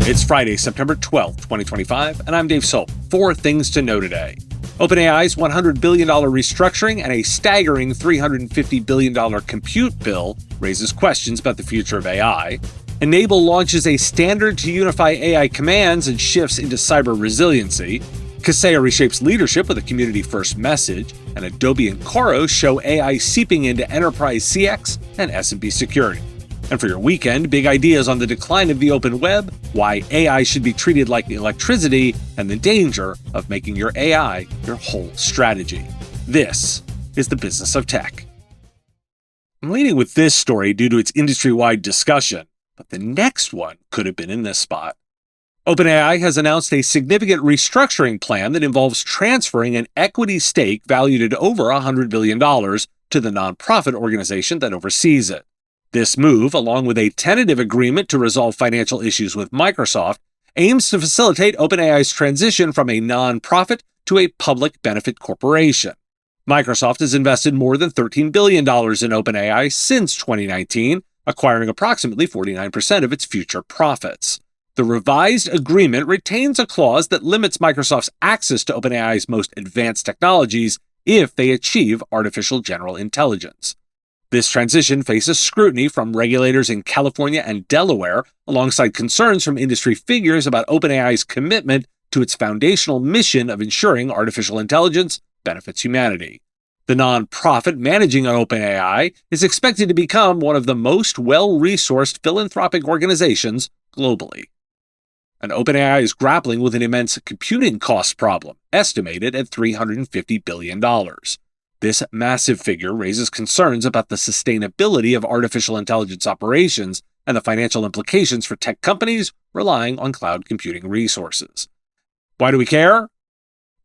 It's Friday, September 12th, 2025, and I'm Dave Soap. 4 things to know today. OpenAI's $100 billion restructuring and a staggering $350 billion compute bill raises questions about the future of AI. Enable launches a standard to unify AI commands and shifts into cyber resiliency. Kaseya reshapes leadership with a community-first message. And Adobe and Coro show AI seeping into enterprise CX and SMB security. And for your weekend, big ideas on the decline of the open web, why AI should be treated like electricity, and the danger of making your AI your whole strategy. This is the business of tech. I'm leading with this story due to its industry-wide discussion, but the next one could have been in this spot. OpenAI has announced a significant restructuring plan that involves transferring an equity stake valued at over $100 billion to the nonprofit organization that oversees it. This move, along with a tentative agreement to resolve financial issues with Microsoft, aims to facilitate OpenAI's transition from a nonprofit to a public benefit corporation. Microsoft has invested more than $13 billion in OpenAI since 2019, acquiring approximately 49% of its future profits. The revised agreement retains a clause that limits Microsoft's access to OpenAI's most advanced technologies if they achieve artificial general intelligence. This transition faces scrutiny from regulators in California and Delaware, alongside concerns from industry figures about OpenAI's commitment to its foundational mission of ensuring artificial intelligence benefits humanity. The nonprofit managing OpenAI is expected to become one of the most well-resourced philanthropic organizations globally. And OpenAI is grappling with an immense computing cost problem, estimated at $350 billion. This massive figure raises concerns about the sustainability of artificial intelligence operations and the financial implications for tech companies relying on cloud computing resources. Why do we care?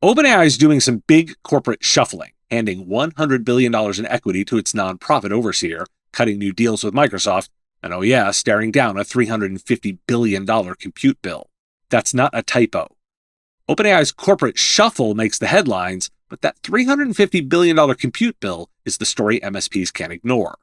OpenAI is doing some big corporate shuffling, handing $100 billion in equity to its nonprofit overseer, cutting new deals with Microsoft, and staring down a $350 billion compute bill. That's not a typo. OpenAI's corporate shuffle makes the headlines, but that $350 billion compute bill is the story MSPs can't ignore.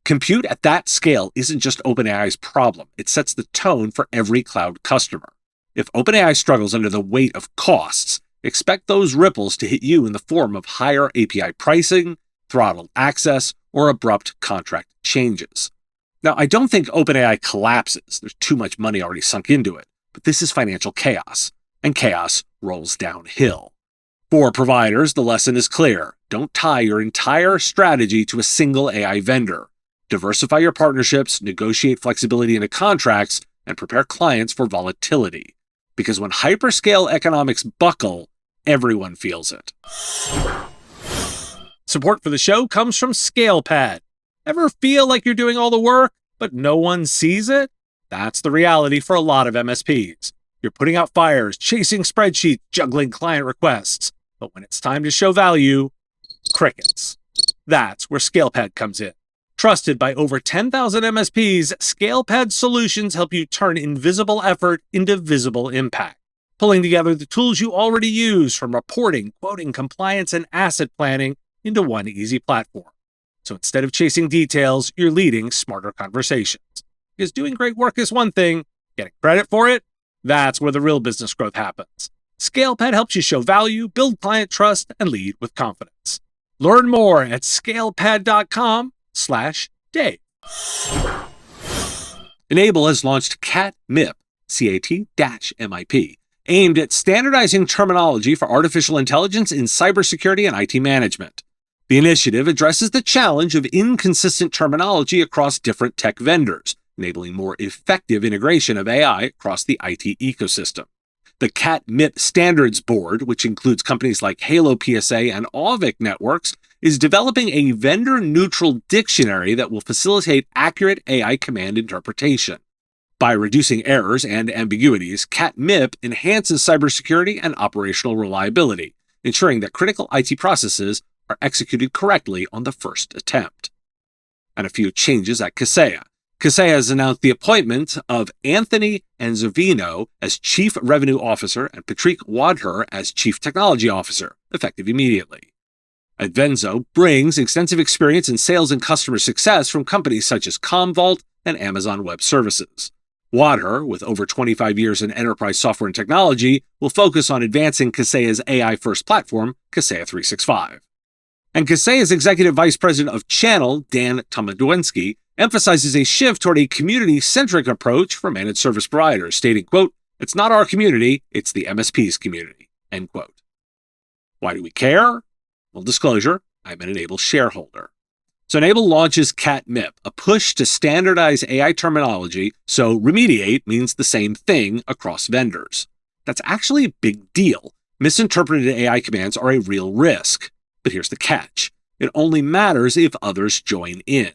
Compute at that scale isn't just OpenAI's problem. It sets the tone for every cloud customer. If OpenAI struggles under the weight of costs, expect those ripples to hit you in the form of higher API pricing, throttled access, or abrupt contract changes. Now, I don't think OpenAI collapses. There's too much money already sunk into it. But this is financial chaos, and chaos rolls downhill. For providers, the lesson is clear. Don't tie your entire strategy to a single AI vendor. Diversify your partnerships, negotiate flexibility into contracts, and prepare clients for volatility. Because when hyperscale economics buckle, everyone feels it. Support for the show comes from ScalePad. Ever feel like you're doing all the work, but no one sees it? That's the reality for a lot of MSPs. You're putting out fires, chasing spreadsheets, juggling client requests. But when it's time to show value, crickets. That's where ScalePad comes in. Trusted by over 10,000 MSPs, ScalePad solutions help you turn invisible effort into visible impact, pulling together the tools you already use, from reporting, quoting, compliance, and asset planning into one easy platform. So instead of chasing details, you're leading smarter conversations. Because doing great work is one thing, getting credit for it, that's where the real business growth happens. ScalePad helps you show value, build client trust, and lead with confidence. Learn more at scalepad.com/Dave. Enable has launched CAT-MIP, CAT-MIP, aimed at standardizing terminology for artificial intelligence in cybersecurity and IT management. The initiative addresses the challenge of inconsistent terminology across different tech vendors, enabling more effective integration of AI across the IT ecosystem. The CAT-MIP Standards Board, which includes companies like Halo PSA and Auvik Networks, is developing a vendor-neutral dictionary that will facilitate accurate AI command interpretation. By reducing errors and ambiguities, CAT-MIP enhances cybersecurity and operational reliability, ensuring that critical IT processes are executed correctly on the first attempt. And a few changes at Kaseya. Kaseya has announced the appointment of Anthony Anzovino as Chief Revenue Officer and Patrick Wadher as Chief Technology Officer, effective immediately. Advenzo brings extensive experience in sales and customer success from companies such as Commvault and Amazon Web Services. Wadher, with over 25 years in enterprise software and technology, will focus on advancing Kaseya's AI-first platform, Kaseya 365. And Kaseya's Executive Vice President of Channel, Dan Tomadwinski, emphasizes a shift toward a community-centric approach for managed service providers, stating, quote, "It's not our community, it's the MSP's community," end quote. Why do we care? Well, disclosure, I'm an Enable shareholder. So Enable launches CatMip, a push to standardize AI terminology, so remediate means the same thing across vendors. That's actually a big deal. Misinterpreted AI commands are a real risk. But here's the catch. It only matters if others join in.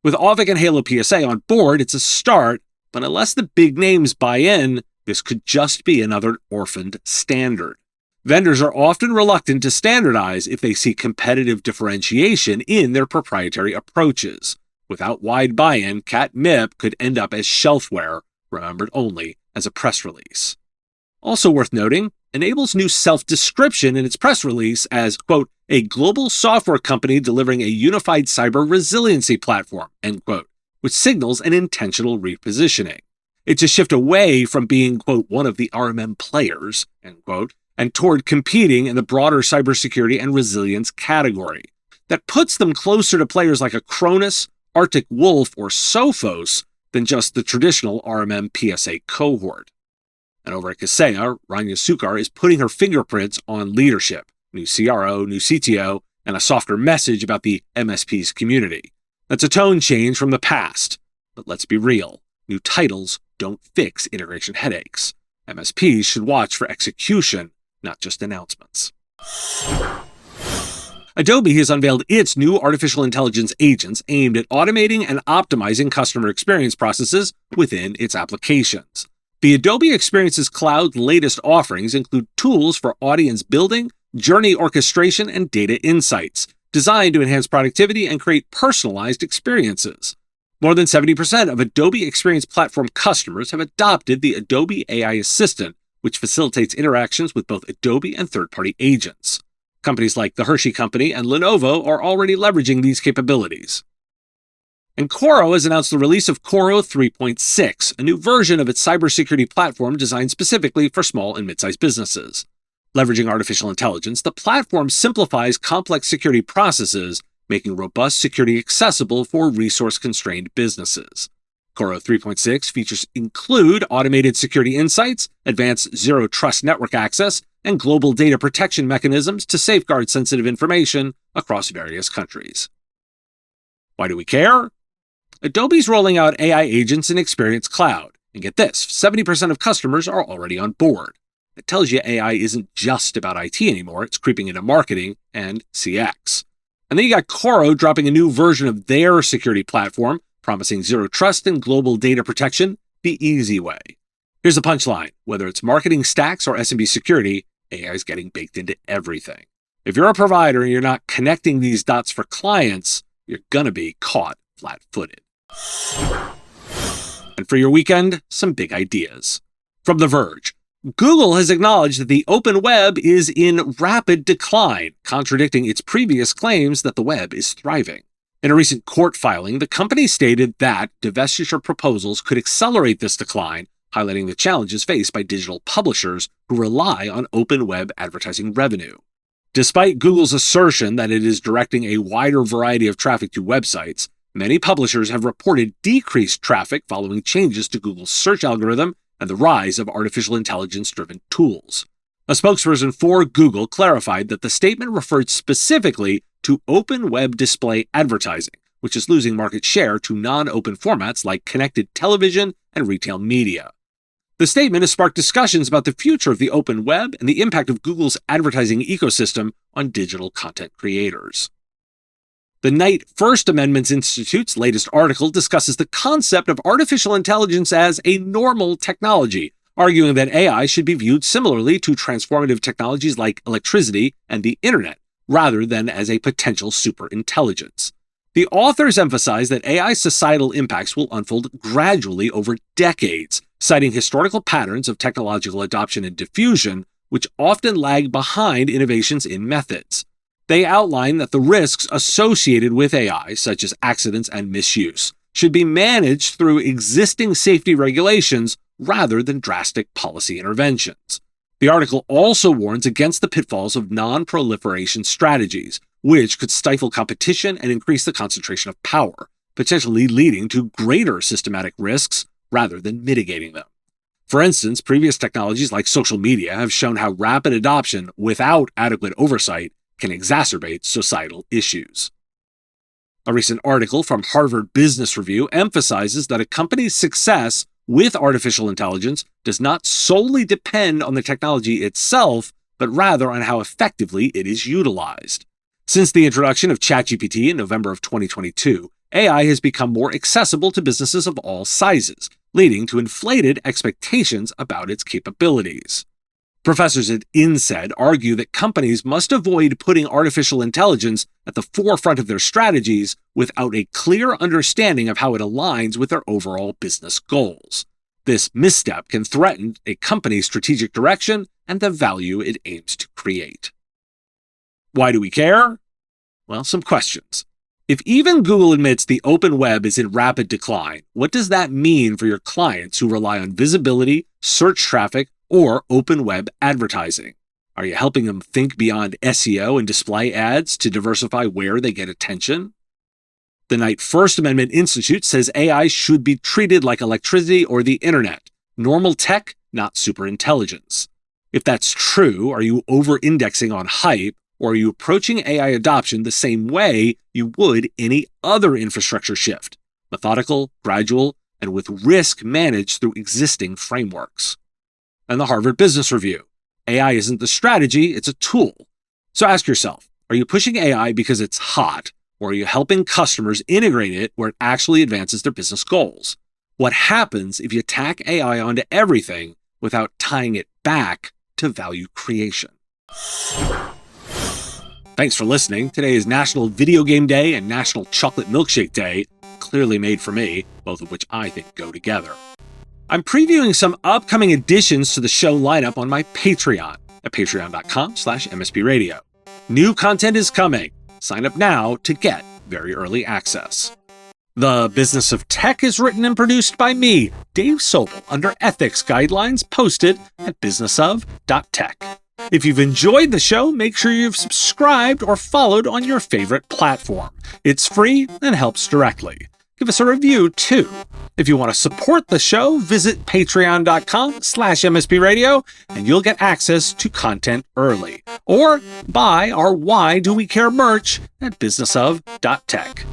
With Auvik and Halo PSA on board, it's a start, but unless the big names buy in, this could just be another orphaned standard. Vendors are often reluctant to standardize if they see competitive differentiation in their proprietary approaches. Without wide buy-in, CatMip could end up as shelfware, remembered only as a press release. Also worth noting, Enable's new self-description in its press release as, quote, "a global software company delivering a unified cyber resiliency platform," end quote, which signals an intentional repositioning. It's a shift away from being, quote, "one of the RMM players," end quote, and toward competing in the broader cybersecurity and resilience category. That puts them closer to players like Acronis, Arctic Wolf, or Sophos than just the traditional RMM PSA cohort. And over at Kaseya, Rania Sukar is putting her fingerprints on leadership, new CRO, new CTO, and a softer message about the MSPs community. That's a tone change from the past. But let's be real, new titles don't fix integration headaches. MSPs should watch for execution, not just announcements. Adobe has unveiled its new artificial intelligence agents aimed at automating and optimizing customer experience processes within its applications. The Adobe Experiences Cloud latest offerings include tools for audience building, journey orchestration, and data insights, designed to enhance productivity and create personalized experiences. More than 70% of Adobe Experience Platform customers have adopted the Adobe AI Assistant, which facilitates interactions with both Adobe and third-party agents. Companies like the Hershey Company and Lenovo are already leveraging these capabilities. And Coro has announced the release of Coro 3.6, a new version of its cybersecurity platform designed specifically for small and mid-sized businesses. Leveraging artificial intelligence, the platform simplifies complex security processes, making robust security accessible for resource-constrained businesses. Coro 3.6 features include automated security insights, advanced zero-trust network access, and global data protection mechanisms to safeguard sensitive information across various countries. Why do we care? Adobe's rolling out AI agents in Experience Cloud. And get this, 70% of customers are already on board. It tells you AI isn't just about IT anymore, it's creeping into marketing and CX. And then you got Coro dropping a new version of their security platform, promising zero trust and global data protection the easy way. Here's the punchline. Whether it's marketing stacks or SMB security, AI is getting baked into everything. If you're a provider and you're not connecting these dots for clients, you're going to be caught flat-footed. And for your weekend, some big ideas. From The Verge, Google has acknowledged that the open web is in rapid decline, contradicting its previous claims that the web is thriving. In a recent court filing, the company stated that divestiture proposals could accelerate this decline, highlighting the challenges faced by digital publishers who rely on open web advertising revenue. Despite Google's assertion that it is directing a wider variety of traffic to websites, many publishers have reported decreased traffic following changes to Google's search algorithm and the rise of artificial intelligence-driven tools. A spokesperson for Google clarified that the statement referred specifically to open web display advertising, which is losing market share to non-open formats like connected television and retail media. The statement has sparked discussions about the future of the open web and the impact of Google's advertising ecosystem on digital content creators. The Knight First Amendment Institute's latest article discusses the concept of artificial intelligence as a normal technology, arguing that AI should be viewed similarly to transformative technologies like electricity and the internet, rather than as a potential superintelligence. The authors emphasize that AI's societal impacts will unfold gradually over decades, citing historical patterns of technological adoption and diffusion, which often lag behind innovations in methods. They outline that the risks associated with AI, such as accidents and misuse, should be managed through existing safety regulations rather than drastic policy interventions. The article also warns against the pitfalls of non-proliferation strategies, which could stifle competition and increase the concentration of power, potentially leading to greater systematic risks rather than mitigating them. For instance, previous technologies like social media have shown how rapid adoption without adequate oversight can exacerbate societal issues. A recent article from Harvard Business Review emphasizes that a company's success with artificial intelligence does not solely depend on the technology itself, but rather on how effectively it is utilized. Since the introduction of ChatGPT in November of 2022, AI has become more accessible to businesses of all sizes, leading to inflated expectations about its capabilities. Professors at INSEAD argue that companies must avoid putting artificial intelligence at the forefront of their strategies without a clear understanding of how it aligns with their overall business goals. This misstep can threaten a company's strategic direction and the value it aims to create. Why do we care? Well, some questions. If even Google admits the open web is in rapid decline, what does that mean for your clients who rely on visibility, search traffic, or open web advertising? Are you helping them think beyond SEO and display ads to diversify where they get attention? The Knight First Amendment Institute says AI should be treated like electricity or the internet, normal tech, not superintelligence. If that's true, are you over-indexing on hype, or are you approaching AI adoption the same way you would any other infrastructure shift, methodical, gradual, and with risk managed through existing frameworks? And the Harvard Business Review. AI isn't the strategy, it's a tool. So ask yourself, are you pushing AI because it's hot, or are you helping customers integrate it where it actually advances their business goals? What happens if you tack AI onto everything without tying it back to value creation? Thanks for listening. Today is National Video Game Day and National Chocolate Milkshake Day, clearly made for me, both of which I think go together. I'm previewing some upcoming additions to the show lineup on my Patreon at patreon.com/MSPradio. New content is coming. Sign up now to get very early access. The Business of Tech is written and produced by me, Dave Sobel, under ethics guidelines posted at businessof.tech. If you've enjoyed the show, make sure you've subscribed or followed on your favorite platform. It's free and helps directly. Give us a review, too. If you want to support the show, visit patreon.com/MSPradio and you'll get access to content early. Or buy our Why Do We Care merch at businessof.tech.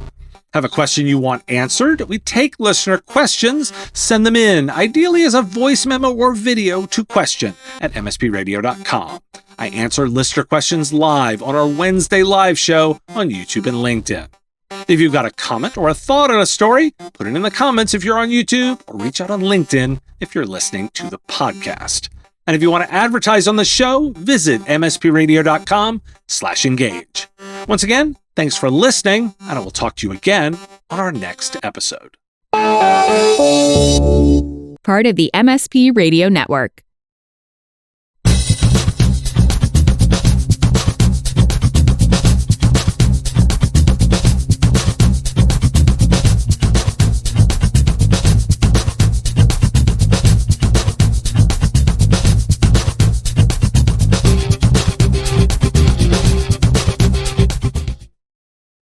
Have a question you want answered? We take listener questions, send them in, ideally as a voice memo or video to question@mspradio.com. I answer listener questions live on our Wednesday live show on YouTube and LinkedIn. If you've got a comment or a thought on a story, put it in the comments if you're on YouTube, or reach out on LinkedIn if you're listening to the podcast. And if you want to advertise on the show, visit mspradio.com/engage. Once again, thanks for listening, and I will talk to you again on our next episode. Part of the MSP Radio Network.